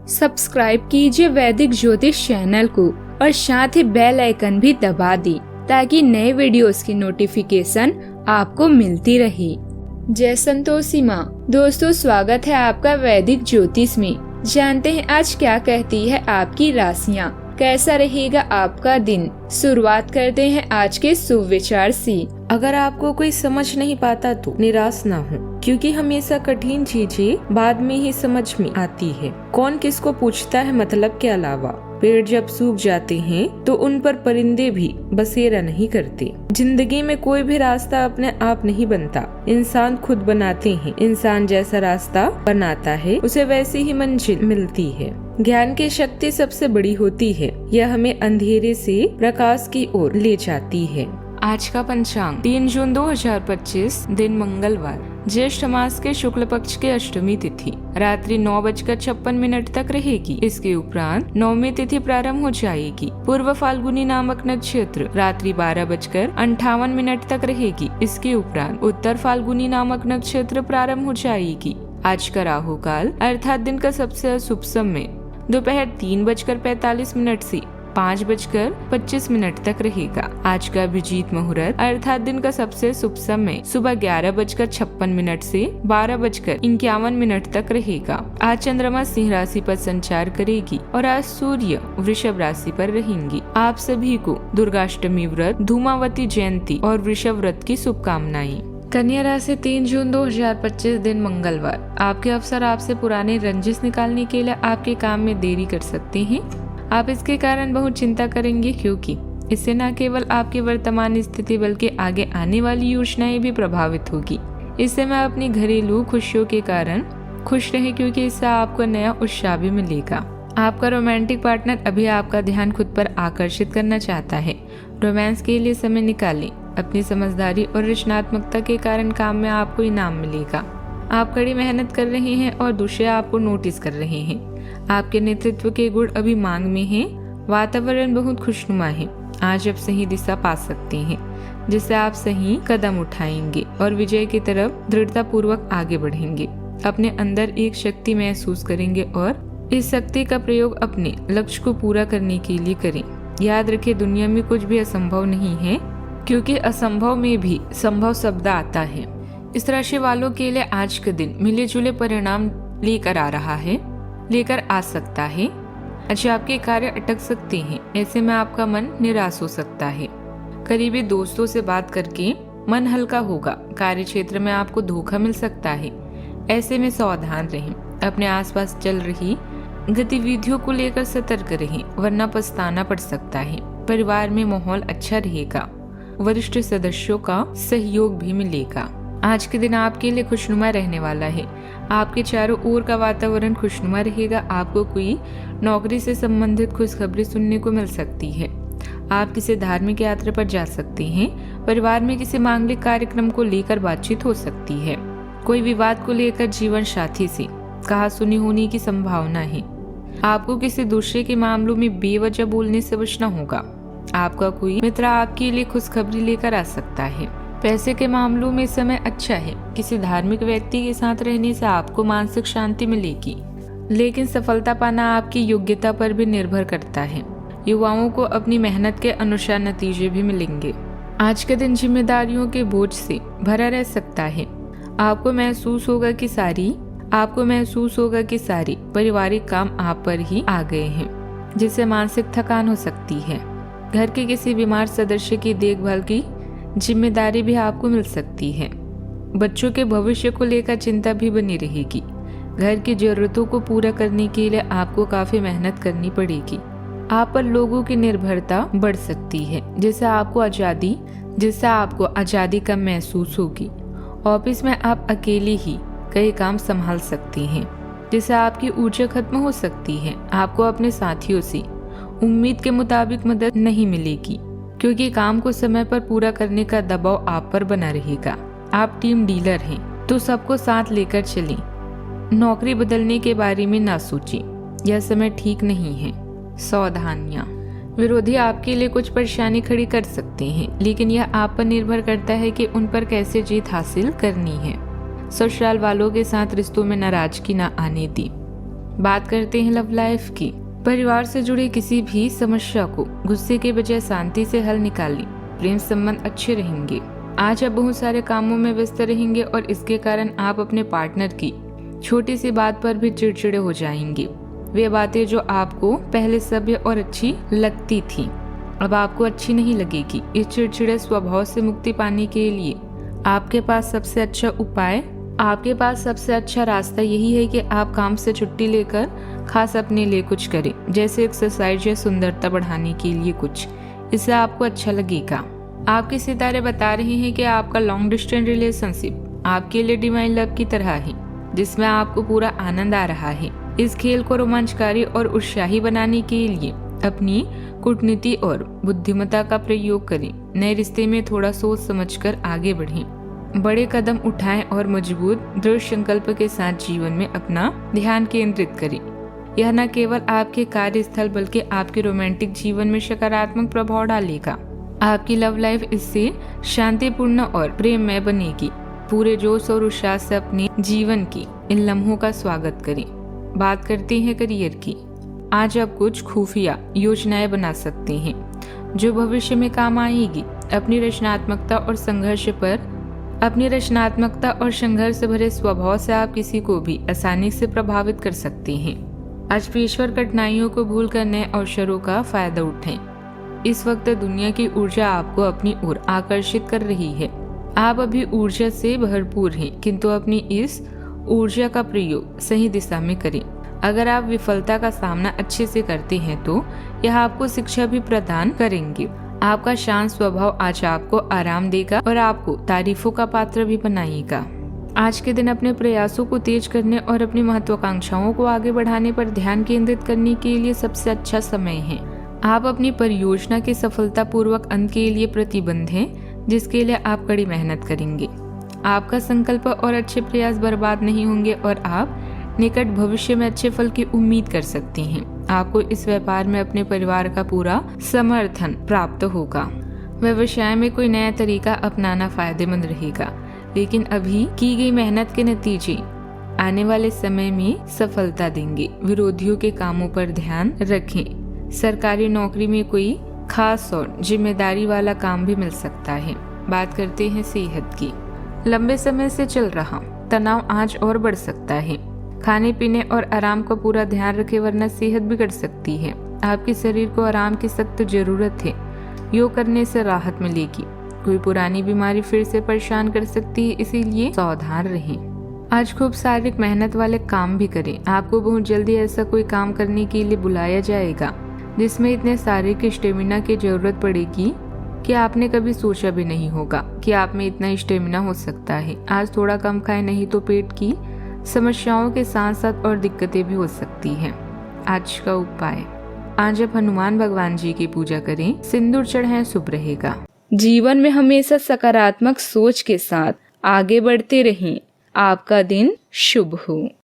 Subscribe कीजिए वैदिक ज्योतिष चैनल को और साथ ही बेल आइकन भी दबा दी ताकि नए वीडियोस की नोटिफिकेशन आपको मिलती रहे। जय संतोषी माँ। दोस्तों, स्वागत है आपका वैदिक ज्योतिष में। जानते हैं आज क्या कहती है आपकी राशियाँ, कैसा रहेगा आपका दिन। शुरुआत करते हैं आज के शुभ विचार से। अगर आपको कोई समझ नहीं पाता तो निराश ना हो, क्योंकि हमेशा कठिन चीजें बाद में ही समझ में आती है। कौन किसको पूछता है मतलब के अलावा। पेड़ जब सूख जाते हैं तो उन पर परिंदे भी बसेरा नहीं करते। जिंदगी में कोई भी रास्ता अपने आप नहीं बनता, इंसान खुद बनाते हैं। इंसान जैसा रास्ता बनाता है उसे वैसी ही मंजिल मिलती है। ज्ञान की शक्ति सबसे बड़ी होती है, यह हमें अंधेरे से प्रकाश की ओर ले जाती है। आज का पंचांग 3 जून 2025, दिन मंगलवार, ज्येष्ठ मास के शुक्ल पक्ष के अष्टमी तिथि रात्रि 9:56 तक रहेगी। इसके उपरांत नवमी तिथि प्रारंभ हो जाएगी। पूर्व फाल्गुनी नामक नक्षत्र रात्रि 12:58 तक रहेगी। इसके उपरांत उत्तर फाल्गुनी नामक नक्षत्र प्रारंभ हो जाएगी। आज का राहु काल अर्थात दिन का सबसे अशुभ समय दोपहर 3:45 से 5:25 तक रहेगा। आज का अभिजीत मुहूर्त अर्थात दिन का सबसे शुभ समय सुबह 11:56 से 12:51 तक रहेगा। आज चंद्रमा सिंह राशि पर संचार करेगी और आज सूर्य वृषभ राशि पर रहेंगी। आप सभी को दुर्गाष्टमी व्रत, धूमावती जयंती और वृषभ व्रत की शुभकामनाएं। कन्या राशि 3 जून 2025, दिन मंगलवार। आपके अफसर आपसे पुराने रंजिश निकालने के लिए आपके काम में देरी कर सकते हैं। आप इसके कारण बहुत चिंता करेंगे, क्योंकि इससे न केवल आपकी वर्तमान स्थिति बल्कि आगे आने वाली योजनाएं भी प्रभावित होगी। इस समय अपनी घरेलू खुशियों के कारण खुश रहें, क्योंकि इससे आपको नया उत्साह भी मिलेगा। आपका रोमांटिक पार्टनर अभी आपका ध्यान खुद पर आकर्षित करना चाहता है। रोमांस के लिए समय निकालें। अपनी समझदारी और रचनात्मकता के कारण काम में आपको इनाम मिलेगा। आप कड़ी मेहनत कर रहे हैं और दूसरे आपको नोटिस कर रहे हैं। आपके नेतृत्व के गुण अभी मांग में हैं। वातावरण बहुत खुशनुमा है। आज आप सही दिशा पा सकते हैं, जिससे आप सही कदम उठाएंगे और विजय की तरफ दृढ़ता पूर्वक आगे बढ़ेंगे। अपने अंदर एक शक्ति महसूस करेंगे और इस शक्ति का प्रयोग अपने लक्ष्य को पूरा करने के लिए करें। याद रखें, दुनिया में कुछ भी असंभव नहीं है, क्योंकि असंभव में भी संभव शब्द आता है। इस राशि वालों के लिए आज का दिन मिले जुले परिणाम लेकर आ सकता है। अच्छा, आपके कार्य अटक सकते हैं। ऐसे में आपका मन निराश हो सकता है। करीबी दोस्तों से बात करके मन हल्का होगा। कार्य क्षेत्र में आपको धोखा मिल सकता है। ऐसे में सावधान रहें। अपने आसपास चल रही गतिविधियों को लेकर सतर्क रहें, वरना पछताना पड़ सकता है। परिवार में माहौल अच्छा रहेगा। वरिष्ठ सदस्यों का सहयोग भी मिलेगा। आज के दिन आपके लिए खुशनुमा रहने वाला है। आपके चारों ओर का वातावरण खुशनुमा रहेगा। आपको कोई नौकरी से संबंधित खुशखबरी सुनने को मिल सकती है। आप किसी धार्मिक यात्रा पर जा सकते हैं। परिवार में किसी मांगलिक कार्यक्रम को लेकर बातचीत हो सकती है। कोई विवाद को लेकर जीवन साथी से कहा सुनी होने की संभावना है। आपको किसी दूसरे के मामलों में बेवजह बोलने से बचना होगा। आपका कोई मित्र आपके लिए खुशखबरी लेकर आ सकता है। पैसे के मामलों में समय अच्छा है। किसी धार्मिक व्यक्ति के साथ रहने से आपको मानसिक शांति मिलेगी, लेकिन सफलता पाना आपकी योग्यता पर भी निर्भर करता है। युवाओं को अपनी मेहनत के अनुसार नतीजे भी मिलेंगे। आज के दिन जिम्मेदारियों के बोझ से भरा रह सकता है। आपको महसूस होगा कि सारी पारिवारिक काम आप पर ही आ गए हैं, जिससे मानसिक थकान हो सकती है। घर के किसी बीमार सदस्य की देखभाल की जिम्मेदारी भी आपको मिल सकती है। बच्चों के भविष्य को लेकर चिंता भी बनी रहेगी। घर की जरूरतों को पूरा करने के लिए आपको काफी मेहनत करनी पड़ेगी। आप पर लोगों की निर्भरता बढ़ सकती है, जिससे आपको आजादी कम महसूस होगी। ऑफिस में आप अकेले ही कई काम संभाल सकते हैं, जिससे आपकी ऊर्जा खत्म हो सकती है। आपको अपने साथियों से उम्मीद के मुताबिक मदद नहीं मिलेगी, क्योंकि काम को समय पर पूरा करने का दबाव आप पर बना रहेगा। आप टीम डीलर हैं, तो सबको साथ लेकर चलें। नौकरी बदलने के बारे में ना सोचें, यह समय ठीक नहीं है। सावधानियां। विरोधी आपके लिए कुछ परेशानी खड़ी कर सकते हैं, लेकिन यह आप पर निर्भर करता है कि उन पर कैसे जीत हासिल करनी है। ससुराल वालों के साथ रिश्तों में नाराजगी न आने दी। बात करते हैं लव लाइफ की। परिवार से जुड़े किसी भी समस्या को गुस्से के बजाय शांति से हल निकालें। प्रेम संबंध अच्छे रहेंगे। आज आप बहुत सारे कामों में व्यस्त रहेंगे और इसके कारण आप अपने पार्टनर की छोटी सी बात पर भी चिड़चिड़े हो जाएंगे। वे बातें जो आपको पहले सभ्य और अच्छी लगती थी अब आपको अच्छी नहीं लगेगी। इस चिड़चिड़े स्वभाव से मुक्ति पाने के लिए आपके पास सबसे अच्छा रास्ता यही है कि आप काम से छुट्टी लेकर खास अपने लिए कुछ करें, जैसे एक्सरसाइज या सुंदरता बढ़ाने के लिए कुछ। इससे आपको अच्छा लगेगा। आपके सितारे बता रहे हैं कि आपका लॉन्ग डिस्टेंस रिलेशनशिप आपके लिए डिवाइन लव की तरह है, जिसमें आपको पूरा आनंद आ रहा है। इस खेल को रोमांचकारी और उत्साही बनाने के लिए अपनी कूटनीति और बुद्धिमत्ता का प्रयोग करें। नए रिश्ते में थोड़ा सोच समझकर आगे बढ़ें। बड़े कदम उठाएं और मजबूत दृढ़ संकल्प के साथ जीवन में अपना ध्यान केंद्रित करें। यह न केवल आपके कार्यस्थल बल्कि आपके रोमांटिक जीवन में सकारात्मक प्रभाव डालेगा। आपकी लव लाइफ इससे शांतिपूर्ण और प्रेममय बनेगी। पूरे जोश और उत्साह से अपने जीवन की इन लम्हों का स्वागत करें। बात करते हैं करियर की। आज आप कुछ खुफिया योजनाएं बना सकते हैं जो भविष्य में काम आएगी। अपनी रचनात्मकता और संघर्ष भरे स्वभाव से आप किसी को भी आसानी से प्रभावित कर सकते हैं। आज पेशेवर कठिनाइयों को भूलकर नए अवसरों का फायदा उठाएं। इस वक्त दुनिया की ऊर्जा आपको अपनी ओर आकर्षित कर रही है। आप अभी ऊर्जा से भरपूर हैं, किंतु अपनी इस ऊर्जा का प्रयोग सही दिशा में करें। अगर आप विफलता का सामना अच्छे से करते हैं तो यह आपको शिक्षा भी प्रदान करेंगे। आपका शांत स्वभाव आज आपको आराम देगा और आपको तारीफों का पात्र भी बनाएगा। आज के दिन अपने प्रयासों को तेज करने और अपनी महत्वाकांक्षाओं को आगे बढ़ाने पर ध्यान केंद्रित करने के लिए सबसे अच्छा समय है। आप अपनी परियोजना के सफलतापूर्वक अंत के लिए प्रतिबद्ध हैं, जिसके लिए आप कड़ी मेहनत करेंगे। आपका संकल्प और अच्छे प्रयास बर्बाद नहीं होंगे और आप निकट भविष्य में अच्छे फल की उम्मीद कर सकते हैं। आपको इस व्यापार में अपने परिवार का पूरा समर्थन प्राप्त होगा। व्यवसाय में कोई नया तरीका अपनाना फायदेमंद रहेगा, लेकिन अभी की गई मेहनत के नतीजे आने वाले समय में सफलता देंगे। विरोधियों के कामों पर ध्यान रखें। सरकारी नौकरी में कोई खास और जिम्मेदारी वाला काम भी मिल सकता है। बात करते हैं सेहत की। लंबे समय से चल रहा तनाव आज और बढ़ सकता है। खाने पीने और आराम का पूरा ध्यान रखें, वरना सेहत बिगड़ सकती है। आपके शरीर को आराम की सख्त जरूरत है। योग करने से राहत मिलेगी। कोई पुरानी बीमारी फिर से परेशान कर सकती है, इसीलिए सावधान रहें। आज खूब शारीरिक मेहनत वाले काम भी करें। आपको बहुत जल्दी ऐसा कोई काम करने के लिए बुलाया जाएगा जिसमें इतने शारीरिक स्टेमिना की जरूरत पड़ेगी कि आपने कभी सोचा भी नहीं होगा कि आप में इतना स्टेमिना हो सकता है। आज थोड़ा कम खाएं, नहीं तो पेट की समस्याओं के साथ साथ और दिक्कतें भी हो सकती हैं। आज का उपाय, आज आप हनुमान भगवान जी की पूजा करें, सिंदूर चढ़ाएं, शुभ रहेगा। जीवन में हमेशा सकारात्मक सोच के साथ आगे बढ़ते रहें। आपका दिन शुभ हो।